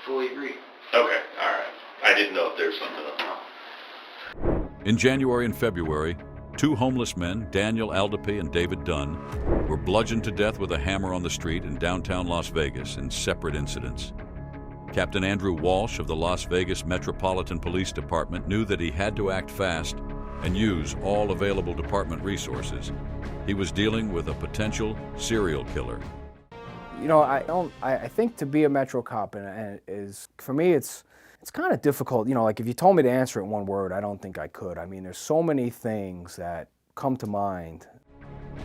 fully agree. Okay, all right. I didn't know if there's something else. In January and February, two homeless men, Daniel Aldapi and David Dunn, were bludgeoned to death with a hammer on the street in downtown Las Vegas in separate incidents. Captain Andrew Walsh of the Las Vegas Metropolitan Police Department knew that he had to act fast and use all available department resources. He was dealing with a potential serial killer. You know, I think to be a Metro cop is, for me, it's kind of difficult. You know, like if you told me to answer it in one word, I don't think I could. I mean, there's so many things that come to mind.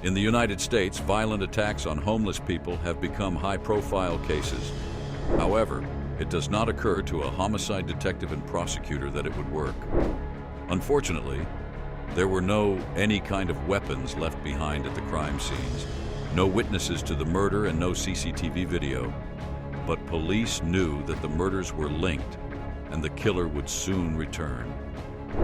In the United States, violent attacks on homeless people have become high-profile cases. However, it does not occur to a homicide detective and prosecutor that it would work. Unfortunately, there were no any kind of weapons left behind at the crime scenes, no witnesses to the murder and no CCTV video. But police knew that the murders were linked and the killer would soon return.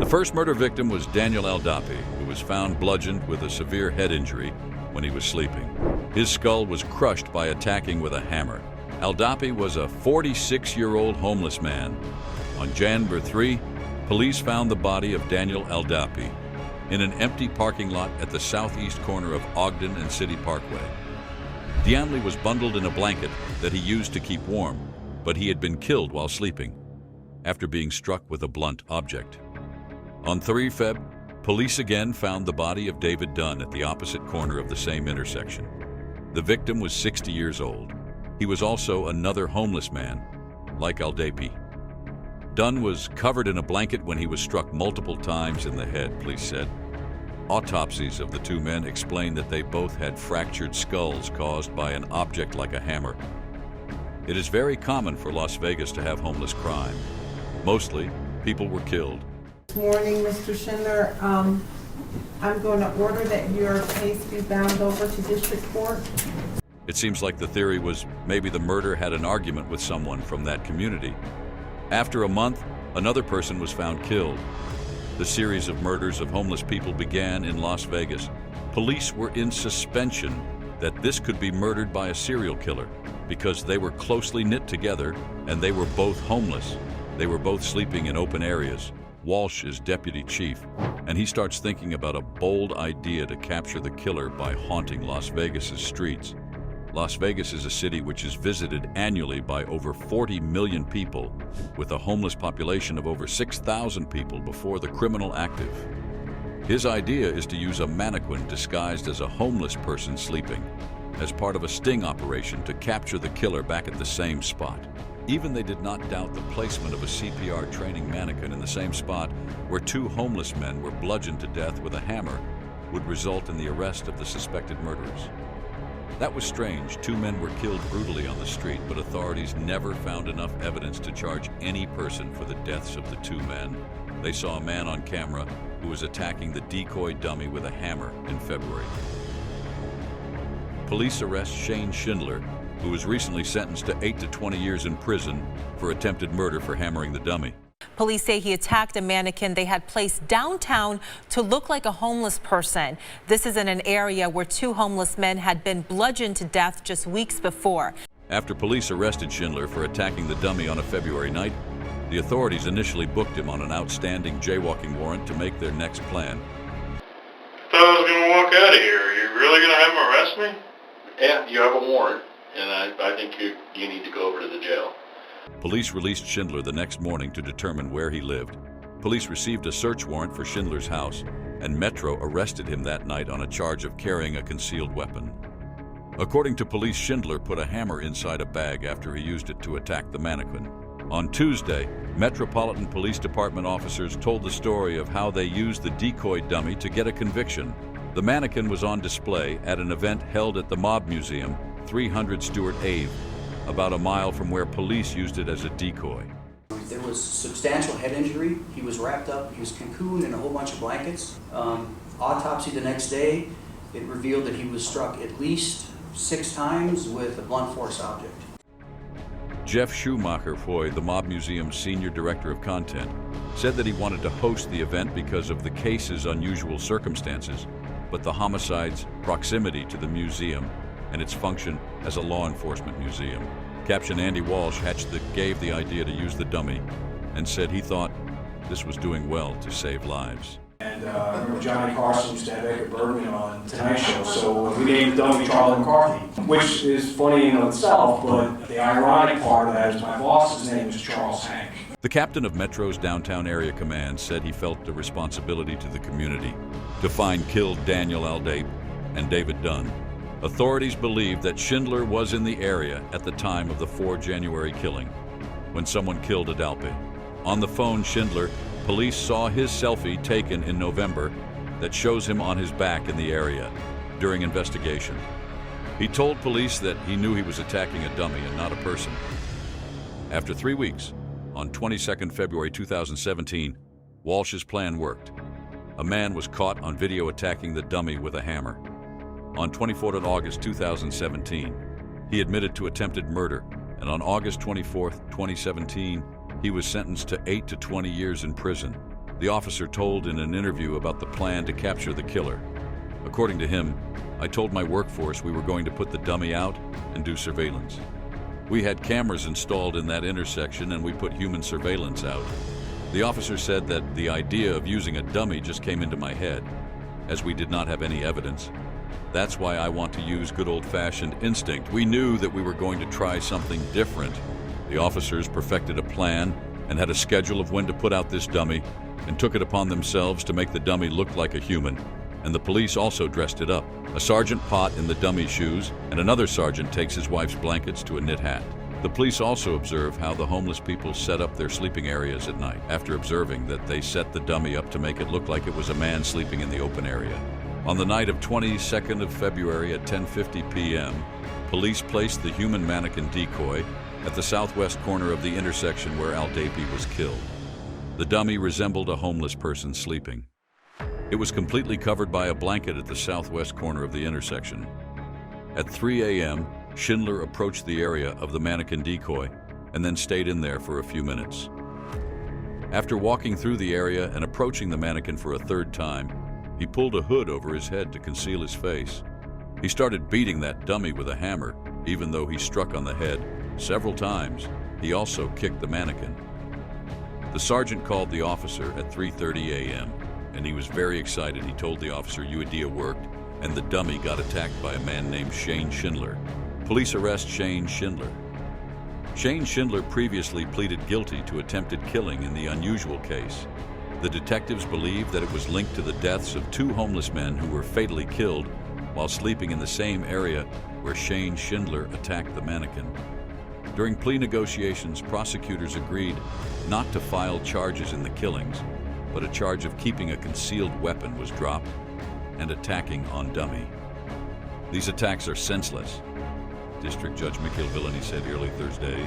The first murder victim was Daniel Aldapi, who was found bludgeoned with a severe head injury when he was sleeping. His skull was crushed by attacking with a hammer. Aldapi was a 46-year-old homeless man. On January 3, police found the body of Daniel Aldapi in an empty parking lot at the southeast corner of Ogden and City Parkway. Dianli was bundled in a blanket that he used to keep warm, but he had been killed while sleeping after being struck with a blunt object. On 3 Feb, police again found the body of David Dunn at the opposite corner of the same intersection. The victim was 60 years old. He was also another homeless man, like Aldapi. Dunn was covered in a blanket when he was struck multiple times in the head, police said. Autopsies of the two men explained that they both had fractured skulls caused by an object like a hammer. It is very common for Las Vegas to have homeless crime. Mostly, people were killed. Good morning, Mr. Schindler. I'm going to order that your case be bound over to district court. It seems like the theory was maybe the murderer had an argument with someone from that community. After a month, another person was found killed. The series of murders of homeless people began in Las Vegas. Police were in suspension that this could be murdered by a serial killer because they were closely knit together and they were both homeless. They were both sleeping in open areas. Walsh is deputy chief, and he starts thinking about a bold idea to capture the killer by haunting Las Vegas's streets. Las Vegas is a city which is visited annually by over 40 million people, with a homeless population of over 6,000 people before the criminal active. His idea is to use a mannequin disguised as a homeless person sleeping, as part of a sting operation to capture the killer back at the same spot. Even they did not doubt the placement of a CPR training mannequin in the same spot where two homeless men were bludgeoned to death with a hammer would result in the arrest of the suspected murderers. That was strange. Two men were killed brutally on the street, but authorities never found enough evidence to charge any person for the deaths of the two men. They saw a man on camera who was attacking the decoy dummy with a hammer in February. Police arrest Shane Schindler, who was recently sentenced to 8 to 20 years in prison for attempted murder for hammering the dummy. Police say he attacked a mannequin they had placed downtown to look like a homeless person. This is in an area where two homeless men had been bludgeoned to death just weeks before. After police arrested Schindler for attacking the dummy on a February night, the authorities initially booked him on an outstanding jaywalking warrant to make their next plan. Thought I was going to walk out of here. Are you really going to have him arrest me? Yeah, you have a warrant, and I think you need to go over to the jail. Police released Schindler the next morning to determine where he lived. Police received a search warrant for Schindler's house, and Metro arrested him that night on a charge of carrying a concealed weapon. According to police, Schindler put a hammer inside a bag after he used it to attack the mannequin. On Tuesday, Metropolitan Police Department officers told the story of how they used the decoy dummy to get a conviction. The mannequin was on display at an event held at the Mob Museum, 300 Stuart Ave, about a mile from where police used it as a decoy. There was substantial head injury. He was wrapped up, he was cocooned in a whole bunch of blankets. Autopsy the next day, it revealed that he was struck at least 6 times with a blunt force object. Jeff Schumacher-Foy, the Mob Museum's senior director of content, said that he wanted to host the event because of the case's unusual circumstances, but the homicide's proximity to the museum and its function as a law enforcement museum. Captain Andy Walsh gave the idea to use the dummy and said he thought this was doing well to save lives. And I remember Johnny Carson used to have Edgar Bergman on Tonight Show, so we named the dummy Charlie McCarthy, which is funny in itself, but the ironic part of that is my boss's name is Charles Hank. The captain of Metro's downtown area command said he felt a responsibility to the community to find killed Daniel Aldape and David Dunn. Authorities believe that Schindler was in the area at the time of the 4 January killing, when someone killed Aldape. On the phone, Schindler, police saw his selfie taken in November that shows him on his back in the area during investigation. He told police that he knew he was attacking a dummy and not a person. After 3 weeks, on 22nd February 2017, Walsh's plan worked. A man was caught on video attacking the dummy with a hammer. On 24th August 2017, he admitted to attempted murder, and on August 24th, 2017, he was sentenced to 8 to 20 years in prison. The officer told in an interview about the plan to capture the killer. According to him, "I told my workforce we were going to put the dummy out and do surveillance. We had cameras installed in that intersection and we put human surveillance out." The officer said that the idea of using a dummy just came into my head, as we did not have any evidence. "That's why I want to use good old-fashioned instinct. We knew that we were going to try something different." The officers perfected a plan and had a schedule of when to put out this dummy and took it upon themselves to make the dummy look like a human. And the police also dressed it up. A sergeant pot in the dummy's shoes, and another sergeant takes his wife's blankets to a knit hat. The police also observe how the homeless people set up their sleeping areas at night, after observing that they set the dummy up to make it look like it was a man sleeping in the open area. On the night of 22nd of February at 10:50 p.m., police placed the human mannequin decoy at the southwest corner of the intersection where Aldape was killed. The dummy resembled a homeless person sleeping. It was completely covered by a blanket at the southwest corner of the intersection. At 3 a.m., Schindler approached the area of the mannequin decoy and then stayed in there for a few minutes. After walking through the area and approaching the mannequin for a third time, he pulled a hood over his head to conceal his face. He started beating that dummy with a hammer, even though he struck on the head several times. He also kicked the mannequin. The sergeant called the officer at 3:30 a.m. and he was very excited. He told the officer UADA worked and the dummy got attacked by a man named Shane Schindler. Police arrest Shane Schindler. Shane Schindler previously pleaded guilty to attempted killing in the unusual case. The detectives believe that it was linked to the deaths of 2 homeless men who were fatally killed while sleeping in the same area where Shane Schindler attacked the mannequin. During plea negotiations, prosecutors agreed not to file charges in the killings, but a charge of keeping a concealed weapon was dropped and attacking on dummy. These attacks are senseless. District Judge Mikhail Villani said early Thursday,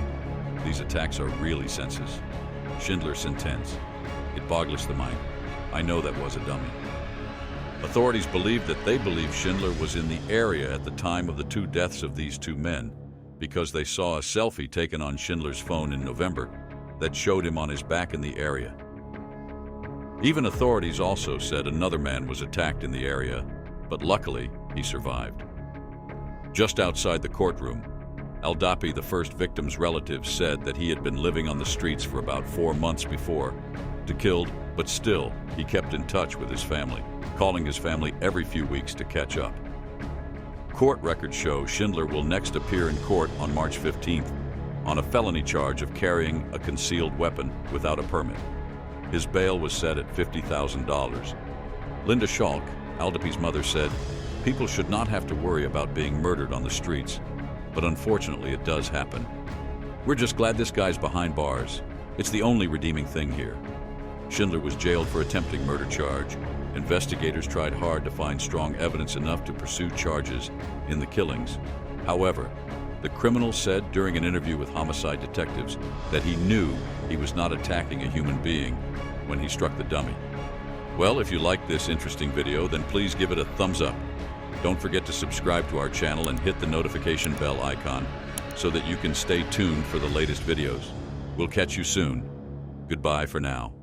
"These attacks are really senseless." Schindler's sentence, "It boggles the mind. I know that was a dummy." Authorities believe that they believe Schindler was in the area at the time of the 2 deaths of these 2 men because they saw a selfie taken on Schindler's phone in November that showed him on his back in the area. Even authorities also said another man was attacked in the area, but luckily he survived. Just outside the courtroom, Aldape, the first victim's relative, said that he had been living on the streets for about 4 months before the killed, but still he kept in touch with his family, calling his family every few weeks to catch up. Court records show Schindler will next appear in court on March 15th on a felony charge of carrying a concealed weapon without a permit. His bail was set at $50,000. Linda Schalk, Aldape's mother, said, "People should not have to worry about being murdered on the streets, but unfortunately it does happen. We're just glad this guy's behind bars. It's the only redeeming thing here." Schindler was jailed for attempting murder charge. Investigators tried hard to find strong evidence enough to pursue charges in the killings. However, the criminal said during an interview with homicide detectives that he knew he was not attacking a human being when he struck the dummy. Well, if you like this interesting video, then please give it a thumbs up. Don't forget to subscribe to our channel and hit the notification bell icon so that you can stay tuned for the latest videos. We'll catch you soon. Goodbye for now.